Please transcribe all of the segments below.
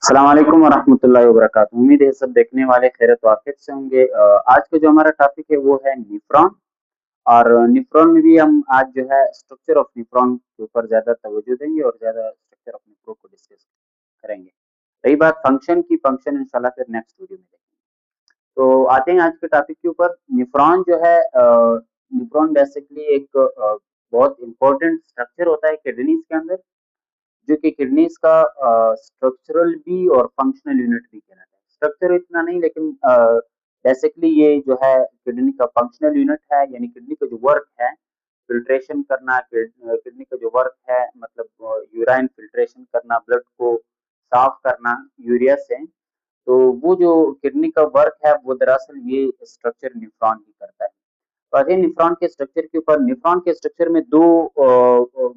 अस्सलाम वालेकुम वरहमतुल्लाहि वबरकातुहू। उम्मीद है सब देखने वाले खैरियत वाफियत से होंगे। आज का जो हमारा टॉपिक है वो है निफ्रॉन। और निफ्रॉन में भी हम आज जो है स्ट्रक्चर ऑफ निफ्रॉन के ऊपर ज़्यादा तवज्जो देंगे और ज़्यादा स्ट्रक्चर ऑफ निफ्रॉन को डिस्कस करेंगे। रही बात फंक्शन की, फंक्शन इंशाल्लाह फिर नेक्स्ट वीडियो में देखेंगे। तो आते हैं आज के टॉपिक के ऊपर। निफ्रॉन जो है निफ्रॉन बेसिकली एक बहुत इम्पोर्टेंट स्ट्रक्चर होता है किडनीज के अंदर, जो कि किडनीज का स्ट्रक्चरल भी और फंक्शनल यूनिट भी कहलाता है। स्ट्रक्चर इतना नहीं, लेकिन बेसिकली ये जो है किडनी का फंक्शनल यूनिट है, यानी किडनी का जो वर्क है फिल्ट्रेशन करना, किडनी का जो वर्क है मतलब यूराइन फिल्ट्रेशन करना, ब्लड को साफ करना यूरिया से। तो वो जो किडनी का वर्क है वो दरअसल ये स्ट्रक्चर निफ्रॉन ही करता है। तो आते हैं निफ्रॉन के स्ट्रक्चर के ऊपर। निफ्रॉन के स्ट्रक्चर में दो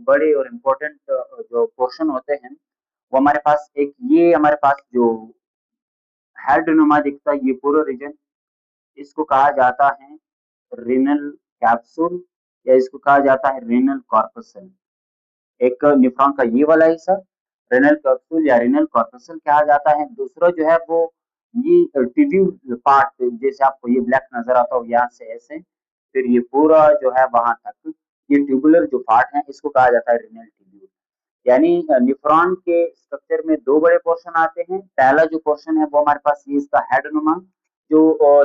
बड़े और इम्पोर्टेंट जो पोर्शन होते हैं वो हमारे पास, एक ये हमारे पास जो हेड नुमा दिखता है ये पूरा रीजन, इसको कहा जाता है रीनल कैप्सूल, या इसको कहा जाता है रीनल कॉर्पसल। एक निफ्रॉन का ये वाला हिस्सा रेनल कैप्सूल या रेनल कॉर्पसल कहा जाता है। दूसरा जो है वो ये ट्यूब्यूल पार्ट, जैसे आपको ये ब्लैक नजर आता हो यहाँ से ऐसे, फिर ये पूरा जो है वहां तक, ये ट्यूबुलर जो पार्ट है इसको कहा जाता है रेनल ट्यूब्यूल। यानी निफ्रॉन के स्ट्रक्चर में दो बड़े पोर्शन आते हैं। पहला जो पोर्शन है वो हमारे पास ये इसका हेड नुमा जो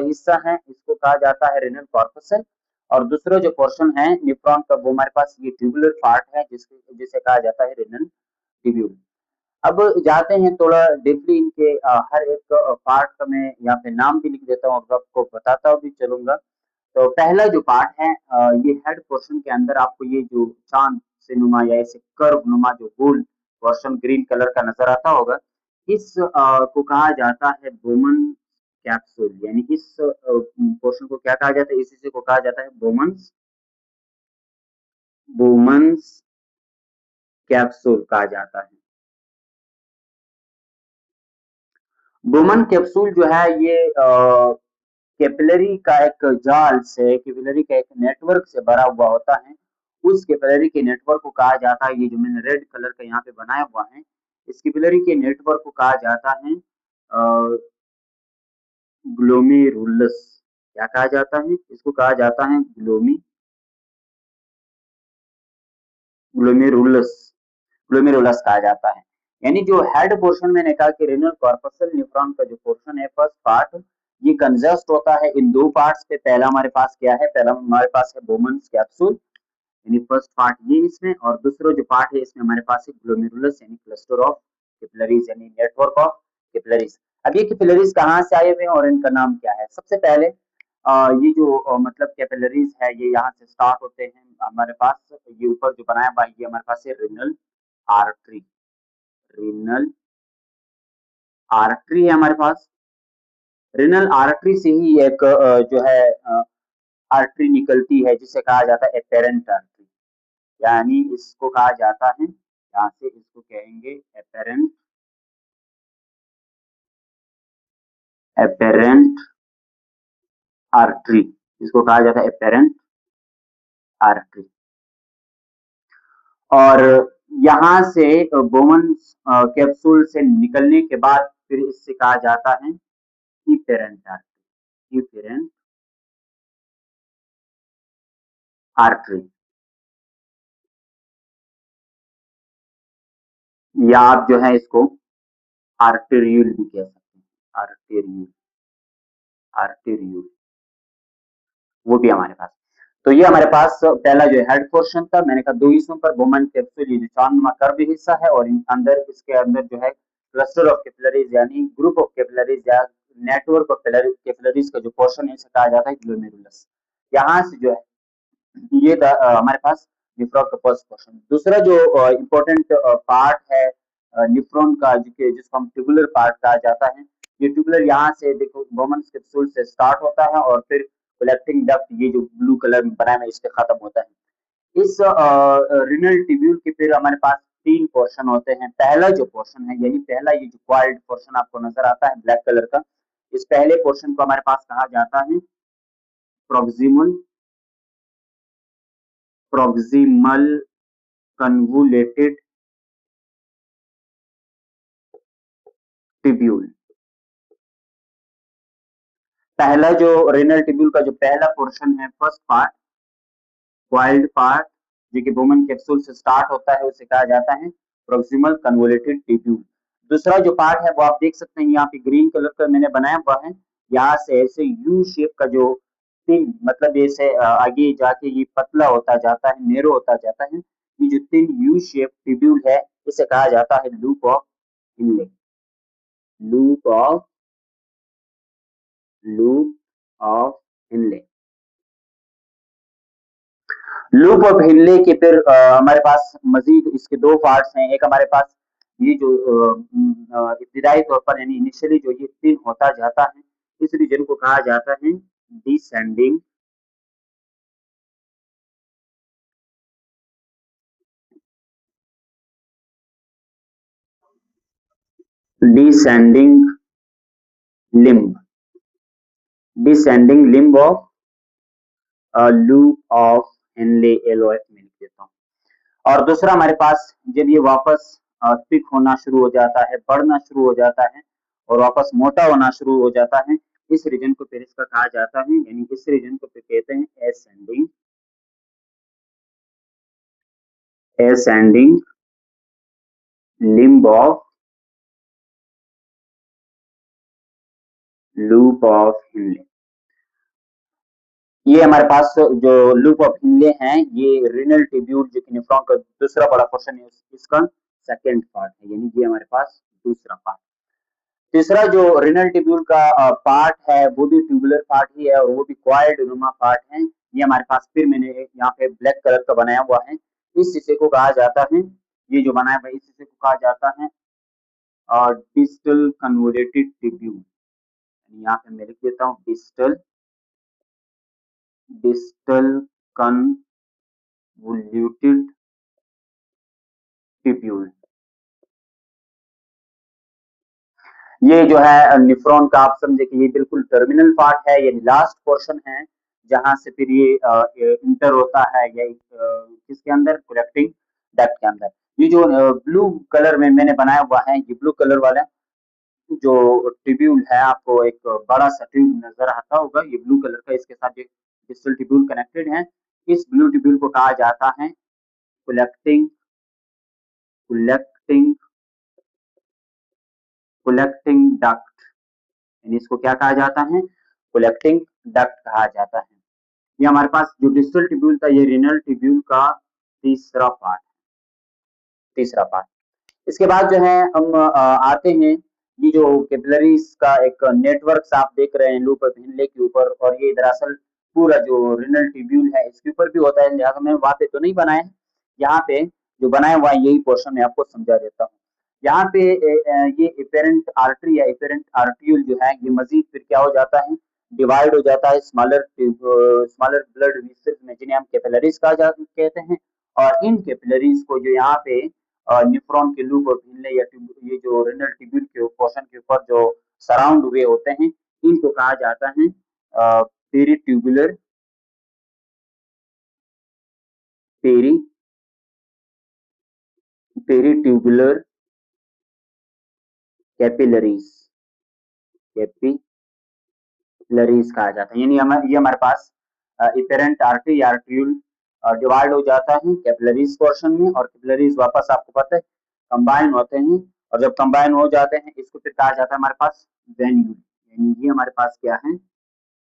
हिस्सा है इसको कहा जाता है रेनल कॉर्पसल। और दूसरा जो पोर्शन है निफ्रॉन का वो हमारे पास ये ट्यूबुलर पार्ट है जिसके जिसे कहा जाता है रेनल ट्यूब्यूल। अब जाते हैं थोड़ा डीपली इनके हर एक पार्ट का मैं यहाँ पे नाम भी लिख देता हूँ और आपको बताता भी चलूंगा। तो पहला जो पार्ट है ये हेड पोर्शन के अंदर आपको ये जो चांद से नुमा या ऐसे कर्व नुमा जो गोल पोर्शन ग्रीन कलर का नजर आता होगा, इस को कहा जाता है बोमन कैप्सूल। यानी इस पोर्शन को क्या कहा जाता है, इसी से को कहा जाता है बोमन्स बोमन्स कैप्सूल कहा जाता है। बोमन कैप्सूल जो है ये कैपिलरी का एक जाल से, कैपिलरी का एक नेटवर्क से भरा हुआ होता है। उस कैपिलरी के नेटवर्क को कहा जाता है, ये जो मैंने रेड कलर का यहाँ पे बनाया हुआ है, इस कैपिलरी के नेटवर्क को कहा जाता है ग्लोमेरुलस। क्या कहा जाता है, इसको कहा जाता है ग्लोमेरुलस, ग्लोमेरुलस कहा जाता है। यानी जो हेड पोर्शन मैंने कहा कि रेनल कॉर्पसल न्यूरॉन का जो पोर्शन है फर्स्ट पार्ट, ये कंजस्ट होता है इन दो पार्ट्स पे। पहला हमारे पास क्या है, पहला हमारे पास है बोमन्स कैप्सूल, यानी फर्स्ट पार्ट ये इसमें, और दूसरा जो पार्ट है इसमें हमारे पास है ग्लोमेरुलस यानी क्लस्टर ऑफ कैपिलरीज यानी नेटवर्क ऑफ कैपिलरीज। अब ये कैपिलरीज कहाँ से आए हुए हैं और इनका नाम क्या है। सबसे पहले ये जो मतलब कैपिलरीज है ये यहाँ से स्टार्ट होते हैं हमारे पास। ये ऊपर जो बनाया हुआ है ये हमारे पास है रिनल आर्टरी, रिनल आर्टरी है हमारे पास। रिनल आर्टरी से ही एक जो है आर्टरी निकलती है जिसे कहा जाता है एपेरेंट आर्टरी। यानी इसको कहा जाता है, यहाँ से इसको कहेंगे एपेरेंट, एपेरेंट आर्टरी, इसको कहा जाता है एपेरेंट आर्टरी। और यहाँ से बोमन कैप्सूल से निकलने के बाद फिर इससे कहा जाता है इपेरेंट आर्टरी, इपेरेंट आर्टरी, या आप जो है इसको आर्टेरियल भी कह सकते हैं, आर्टेरियल, आर्टेरियल, वो भी हमारे पास। तो ये हमारे पास पहला जो हेड पोर्शन था, मैंने कहा दो हिस्सों पर बोमन कैप्सूल, ये जो चांदनुमा कर्व हिस्सा है, और अंदर इसके अंदर जो है क्लस्टर ऑफ कैपिलरीज यानी ग्रुप ऑफ कैपिलरीज या नेटवर्क ऑफ कैपिलरीज का जो पोर्शन है इसे कहा जाता है ग्लोमेरुलस। यहाँ से जो है ये था हमारे पास निफ्रॉन का फर्स्ट पोर्शन। दूसरा जो इम्पोर्टेंट पार्ट है निफ्रॉन का, जिसको हम ट्यूबुलर पार्ट कहा जाता है। ये ट्यूबुलर यहाँ से देखो बोमन कैप्सूल से स्टार्ट होता है और फिर कलेक्टिंग डक्ट, ये जो ब्लू कलर में बनाया है इस पे खत्म होता है। इस रिनल ट्यूब्यूल के फिर हमारे पास तीन पोर्शन होते हैं। पहला जो पोर्शन है, यानी पहला ये जो क्वाइल्ड पोर्शन आपको नजर आता है ब्लैक कलर का, इस पहले पोर्शन को हमारे पास कहा जाता है प्रोक्सिमल, प्रोक्सिमल कन्वुलेटेड ट्यूब्यूल। पहला जो रेनल ट्यूब्यूल का जो पहला पोर्शन है, फर्स्ट पार्ट, कॉइल्ड पार्ट, जो कि वुमेन कैप्सूल से स्टार्ट होता है, उसे कहा जाता है प्रॉक्सिमल कन्वोल्यूटेड ट्यूब्यूल। दूसरा जो पार्ट है वो आप देख सकते हैं यहाँ पे ग्रीन कलर का मैंने बनाया हुआ है। यहाँ से ऐसे यू शेप का जो थिन, मतलब ऐसे आगे जाके ये पतला होता जाता है, नेरो होता जाता है, ये जो थिन यू शेप ट्यूब्यूल है, इसे कहा जाता है loop of Henle. Loop of loop of Henle. Loop of Henle के फिर हमारे पास मजीद इसके दो पार्ट्स हैं। एक हमारे पास ये जो इब्तदाई तौर पर यानी इनिशियली जो ये थिन होता जाता है, इस रीजन को कहा जाता है descending descending limb, descending limb of loop of Henle, LOF में लिख देता हूँ। और दूसरा हमारे पास जब ये वापस थिक होना शुरू हो जाता है, बढ़ना शुरू हो जाता है और वापस मोटा होना शुरू हो जाता है, इस रीजन को फिर इसका कहा जाता है, यानी इस रीजन को फिर कहते हैं ascending limb of loop of Henle. ये हमारे पास जो लूप ऑफ हिनले हैं, ये रीनल ट्यूब्यूल जो कि नेफ्रॉन का दूसरा बड़ा पोर्शन है, इसका सेकंड पार्ट है, यानी ये हमारे पास दूसरा पार्ट। तीसरा जो रीनल ट्यूब्यूल का पार्ट है वो भी ट्यूबुलर पार्ट ही है और वो भी क्वाइल्ड नुमा पार्ट है। ये हमारे पास फिर मैंने यहाँ पे ब्लैक कलर का बनाया हुआ है। इस हिस्से को कहा जाता है, ये जो बनाया हुआ है इस हिस्से को कहा जाता है डिस्टल कन्वोलेटेड ट्यूब्यूल। यहाँ पे मैं लिख देता हूँ डिस्टल कन्वोल्यूटेड ट्यूब्यूल। ये जो है निफ्रॉन का आप समझे कि ये बिल्कुल टर्मिनल पार्ट है, यानी लास्ट पोर्शन है, जहां से फिर ये इंटर होता है या किसके अंदर, कलेक्टिंग डक्ट के अंदर। ये जो ब्लू कलर में मैंने बनाया हुआ है, ये ब्लू कलर वाला जो ट्यूब्यूल है, आपको एक बड़ा सा ट्यूब नजर आता होगा, ये ब्लू कलर का, इसके साथ एक डिस्टल ट्यूब्यूल कनेक्टेड है। इस ब्लू ट्यूब्यूल को कहा जाता है कलेक्टिंग कलेक्टिंग कलेक्टिंग डक्ट, यानी इसको क्या कहा जाता है, कलेक्टिंग डक्ट कहा जाता है। ये हमारे पास जो डिस्टल ट्यूब्यूल था, ये रीनल ट्यूब्यूल का तीसरा पार्ट, तीसरा पार्ट। इसके बाद जो है हम आते हैं, ये जो कैपिलरीज का एक नेटवर्क आप देख रहे हैं लूप ऑफ हिनले के ऊपर, और ये दरअसल पूरा जो रीनल ट्यूब्यूल है इसके ऊपर भी होता है, लिहाजा मैं वहां पे तो नहीं बनाया है, यहाँ पे जो बनाया हुआ है यही पोर्शन मैं आपको समझा देता हूँ। यहाँ पे ये एपेरेंट आर्टरी या एपेरेंट आर्ट्रियूल जो है, ये मजीद फिर क्या हो जाता है, डिवाइड हो जाता है स्मॉलर स्मॉलर ब्लड वेसल्स में, जिन्हें हम कैपिलरीज कहते हैं। और इन कैपिलरीज को जो यहाँ पे न्यूफ्रॉन के लूप और हिनले या ये जो रेनल ट्यूब्यूल के पोर्शन के ऊपर जो सराउंड हुए होते हैं, इनको कहा जाता है peritubular peri peritubular capillaries, capillaries कहा जाता है। यानी ये हमारे पास इपेरेंट आर्टरी या आर्ट्रियूल डिवाइड हो जाता है कैपिलरीज पोर्शन में, और कैपिलरीज वापस आपको पता है कंबाइन होते हैं, और जब कंबाइन हो जाते हैं इसको फिर कहा जाता है हमारे पास वेन्यूल। यानी ये हमारे पास क्या है,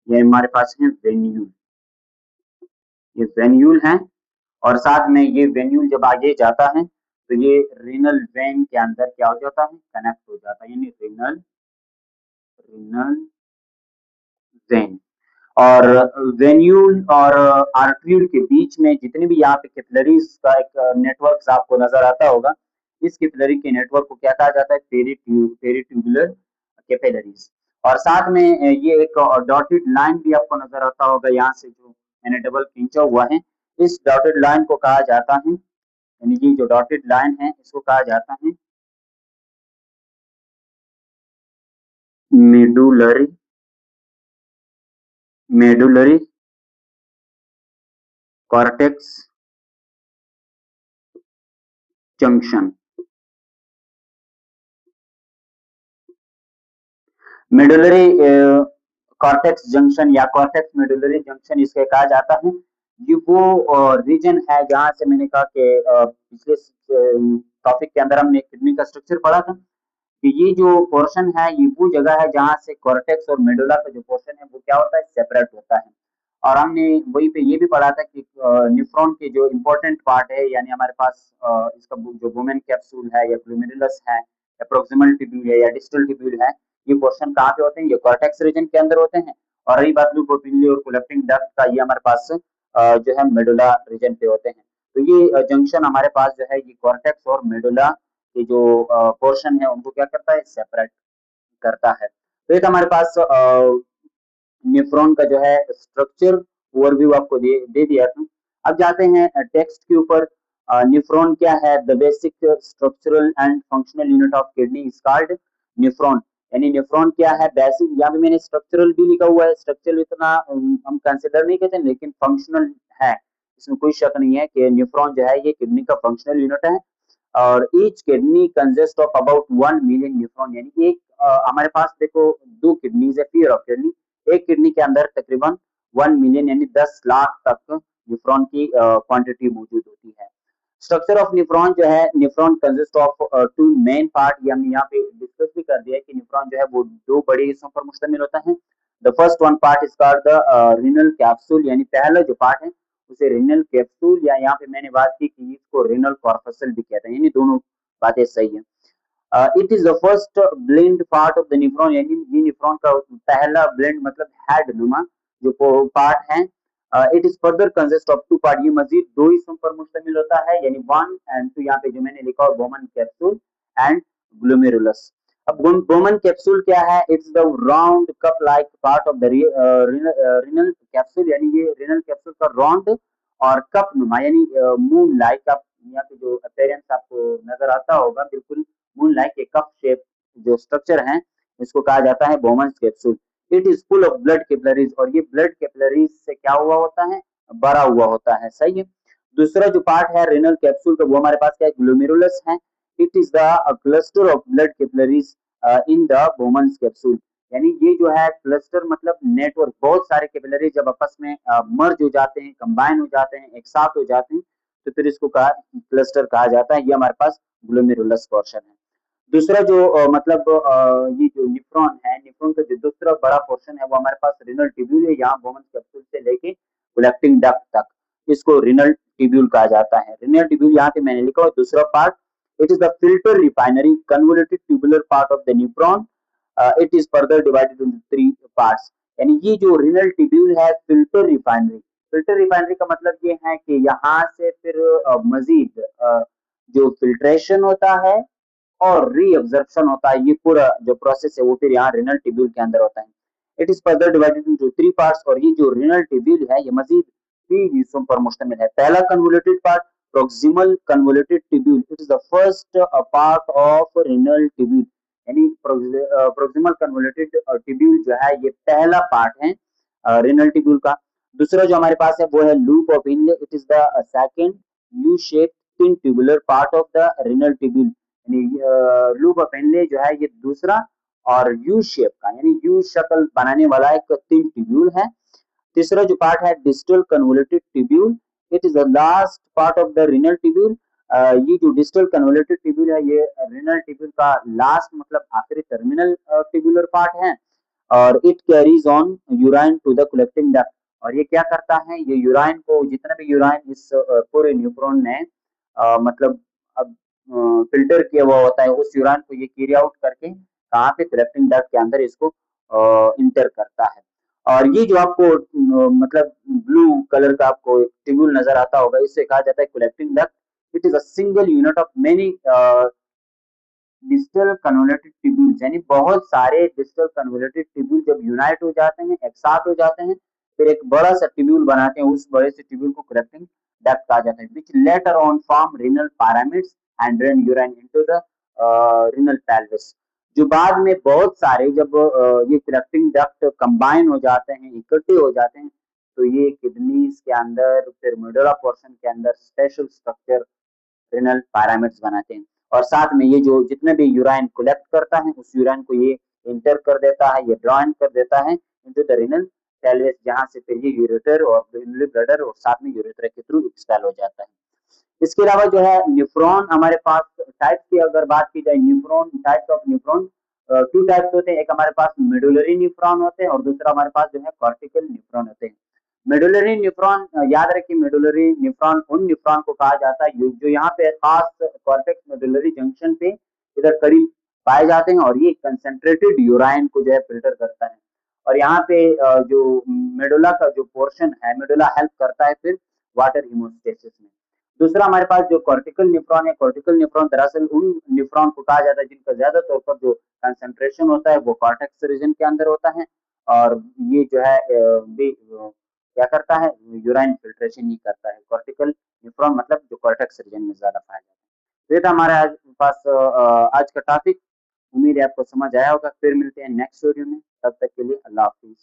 ये हमारे पास है वेन्यूल, ये वेन्यूल है। और साथ में ये वेन्यूल जब आगे जाता है तो ये रीनल वेन के अंदर क्या हो जाता है, कनेक्ट हो जाता है, यानी रीनल रीनल वेन। और वेन्यूल और आर्टरियूल के बीच में जितने भी यहाँ पे कैपिलरीज का एक नेटवर्क आपको नजर आता होगा, इस कैपिलरी के नेटवर्क को क्या कहा जाता है, पेरीट्यूबुलर कैपिलरीज। और साथ में ये एक डॉटेड लाइन भी आपको नजर आता होगा, यहाँ से जो मैंने डबल खींचा हुआ है, इस डॉटेड लाइन को कहा जाता है, यानी ये जो डॉटेड लाइन है इसको कहा जाता है medullary medullary cortex junction. Medullary cortex junction या कॉर्टेक्स मेडुलरी जंक्शन इसके कहा जाता है। ये वो रीजन है जहाँ से मैंने कहा कि पिछले टॉपिक के अंदर हमने किडनी का स्ट्रक्चर पढ़ा था कि ये जो पोर्शन है ये वो जगह है जहाँ से कॉर्टेक्स और मेडुला का जो पोर्शन है वो क्या होता है, सेपरेट होता है। और हमने वहीं पे ये भी पढ़ा था कि न्यूफ्रॉन के जो इम्पोर्टेंट पार्ट है, यानी हमारे पास इसका जो वुमेन कैप्सूल है या ग्लोमेरुलस है या प्रोक्सिमल ट्यूब्यूल है या डिस्टल ट्यूब्यूल है, ये पोर्शन कहाँ पे होते हैं, ये कॉर्टेक्स रीजन के अंदर होते हैं। और रही बात लूप पिल्ली और कोलेप्टिंग डक्ट का, ये हमारे पास जो है मेडुला रीजन पे होते हैं। तो ये जंक्शन हमारे पास जो है ये कॉर्टेक्स और मेडुला के जो पोर्शन है उनको क्या करता है, सेपरेट करता है। तो एक हमारे पास न्यूफ्रॉन का जो है स्ट्रक्चर ओवरव्यू आपको दे दिया था। अब जाते हैं टेक्स्ट के ऊपर। न्यूफ्रॉन क्या है, the basic structural and functional unit of kidney is called nephron. यानी न्यूफ्रॉन क्या है, बेसिक, यहाँ पे मैंने स्ट्रक्चरल भी लिखा हुआ है, स्ट्रक्चरल इतना हम कंसिडर नहीं करते, लेकिन फंक्शनल है, इसमें कोई शक नहीं है कि न्यूफ्रॉन जो है ये किडनी का फंक्शनल यूनिट है। और each kidney consist of about 1 million nephron, यानी एक हमारे पास देखो दो किडनीज है, पेयर ऑफ किडनी, एक किडनी के अंदर तकरीबन 1 मिलियन यानी 10 लाख तक न्यूफ्रॉन की क्वांटिटी मौजूद होती है। स्ट्रक्चर ऑफ न्यूफ्रॉन जो है, nephron consist of two main part, ये हमने यहाँ पे डिस्कस भी कर दिया है कि न्यूफ्रॉन जो है वो दो बड़े हिस्सों पर मुश्तमिल होता है। The first one part is called the renal capsule, यानी पहला जो पार्ट है उसे रीनल कैप्सूल, या यहाँ पे मैंने बात की कि इसको रीनल कॉर्पसल भी कहते हैं, यानी दोनों बातें सही है। It is the first blend part of the nephron, यानी ये न्यूफ्रॉन का पहला ब्लेंड मतलब हेड नुमा जो पार्ट है। It is further consist of two part, ये मजीद दो हिस्सों पर मुश्तमिल होता है, यानी 1 and 2, यहाँ पे जो मैंने लिखा और बोमन कैप्सूल एंड ग्लोमेरुलस। अब बोमन कैप्सूल क्या है, it's the round cup like part of the renal capsule, यानी ये रिनल कैप्सूल का राउंड और कप नुमा यानी मून लाइक, आप यहाँ पे जो अपेयरेंस आपको नजर आता होगा बिल्कुल मून लाइक एक कप शेप जो स्ट्रक्चर है, इसको कहा जाता है Bowman's capsule. It is full of blood capillaries, और ये ब्लड कैपिलरीज से क्या हुआ होता है, भरा हुआ होता है, सही है। दूसरा जो पार्ट है रेनल कैप्सूल का, वो हमारे पास क्या है, ग्लोमेरुलस है। It is the cluster of blood capillaries in the Bowman's capsule, यानी ये जो है क्लस्टर मतलब नेटवर्क, बहुत सारे कैपिलरी जब आपस में मर्ज हो जाते हैं, कंबाइन हो जाते हैं, एक साथ हो जाते हैं, तो फिर इसको कहा क्लस्टर कहा जाता है। ये हमारे पास ग्लोमेरुलस पोर्शन है। दूसरा जो मतलब ये जो न्यूफ्रॉन है, न्यूफ्रॉन का जो दूसरा बड़ा पोर्शन है वो हमारे पास रिनल ट्यूब्यूल है, यहाँ बोमन कैप्सूल से लेके कलेक्टिंग डक्ट तक, इसको रिनल ट्यूब्यूल कहा जाता है। रिनल ट्यूब्यूल यहाँ पे मैंने लिखा और दूसरा part, it is the filter refinery convoluted tubular part of the nephron. It is further divided into 3 parts, यानी ये जो रिनल ट्यूब्यूल है फिल्टर रिफाइनरी, फिल्टर रिफाइनरी का मतलब ये है कि यहाँ से फिर मजीद जो फिल्ट्रेशन होता है और रीअब्जॉर्प्शन होता है, ये पूरा जो प्रोसेस है वो फिर यहाँ रिनल ट्यूब्यूल के अंदर होता है। It is further divided into 3 parts, और ये जो रिनल ट्यूब्यूल है ये मजीद 3 हिस्सों पर मुश्तमिल है। पहला convoluted part, proximal convoluted tubule, it is the first part of renal tubule, यानी प्रोक्सिमल कन्वोल्यूटेड ट्यूब्यूल जो है ये पहला पार्ट है रिनल ट्यूब्यूल का। दूसरा जो हमारे पास है वो है loop of inlay, it is the second U shape thin tubular part of the renal tubule, यानी लूप ऑफ इनले जो है ये दूसरा, और यू शेप का यानी यू शक्ल बनाने वाला एक थिन ट्यूब्यूल है। तीसरा जो पार्ट है distal convoluted tubule, it is the last part of the renal tubule. ये जो डिस्टल कन्वोल्यूटेड ट्यूब्यूल है ये रिनल ट्यूब्यूल का लास्ट मतलब आखिरी टर्मिनल ट्यूब्यूलर पार्ट है, और it carries on urine to the collecting duct, और ये क्या करता है, ये यूराइन को, जितना भी यूराइन इस पूरे न्यूफ्रॉन ने मतलब अब फिल्टर किया हुआ होता है, उस यूराइन को ये कैरी आउट करके कहाँ पे, कलेक्टिंग डक्ट के अंदर इसको इंटर करता है। और ये जो आपको मतलब ब्लू कलर का आपको ट्यूब्यूल नजर आता होगा, इसे कहा जाता है collecting duct. It is a single unit of many distal convoluted tubules, यानी बहुत सारे डिस्टल कन्वोल्यूटेड ट्यूब्यूल जब यूनाइट हो जाते हैं, एक साथ हो जाते हैं, फिर एक बड़ा सा ट्यूब्यूल बनाते हैं, उस बड़े से ट्यूब्यूल को कलेक्टिंग डक्ट कहा जाता है, which later on form renal pyramids and drain urine into the renal pelvis. जो बाद में बहुत सारे जब ये कलेक्टिंग डक्ट कंबाइन हो जाते हैं, इकट्ठे हो जाते हैं, तो ये किडनीज के अंदर फिर मेडुला पोर्शन के अंदर स्पेशल स्ट्रक्चर रिनल पिरामिड्स बनाते हैं। और साथ में ये जो जितने भी यूराइन कलेक्ट करता है उस यूराइन को ये इंटर कर देता है, ये ड्रॉ कर देता है इनटू द रीनल टेलवेज, जहाँ से फिर ये यूरेटर और यूरिनरी ब्लैडर और साथ में यूरेथ्रा के थ्रू एक्सपेल हो जाता है। इसके अलावा जो है न्यूफ्रॉन हमारे पास टाइप्स की अगर बात की जाए, न्यूफ्रॉन टाइप्स ऑफ न्यूफ्रॉन टू टाइप्स होते हैं, एक हमारे पास मेडुलरी न्यूफ्रॉन होते हैं और दूसरा हमारे पास जो है कॉर्टिकल न्यूफ्रॉन होते हैं। मेडुलरी न्यूफ्रॉन, याद रखिए मेडुलरी न्यूफ्रॉन उन न्यूफ्रॉन को कहा जाता है जो यहाँ पे खास कॉर्टेक्स मेडुलरी जंक्शन पे इधर करीब पाए जाते हैं और ये कंसेंट्रेटेड यूराइन को जो है फिल्टर करता है। और यहाँ पे जो मेडुला का जो पोर्शन है, मेडुला हेल्प करता है फिर वाटर हिमोस्टेसिस में। दूसरा हमारे पास जो कॉर्टिकल न्यूफ्रॉन है, कॉर्टिकल न्यूफ्रॉन दरअसल उन न्यूफ्रॉन को कहा जाता है जिनका ज्यादा तौर पर जो कंसंट्रेशन होता है वो कॉर्टेक्स रीजन के अंदर होता है, और ये जो है क्या करता है, यूराइन फिल्ट्रेशन ही करता है। कॉर्टिकल न्यूफ्रॉन मतलब जो कॉर्टेक्स रीजन में ज्यादा पाया जाता है। तो ये था हमारे आज पास आज का टॉपिक। उम्मीद है आपको समझ आया होगा। फिर मिलते हैं नेक्स्ट वीडियो में, तब तक के लिए अल्लाह हाफिज।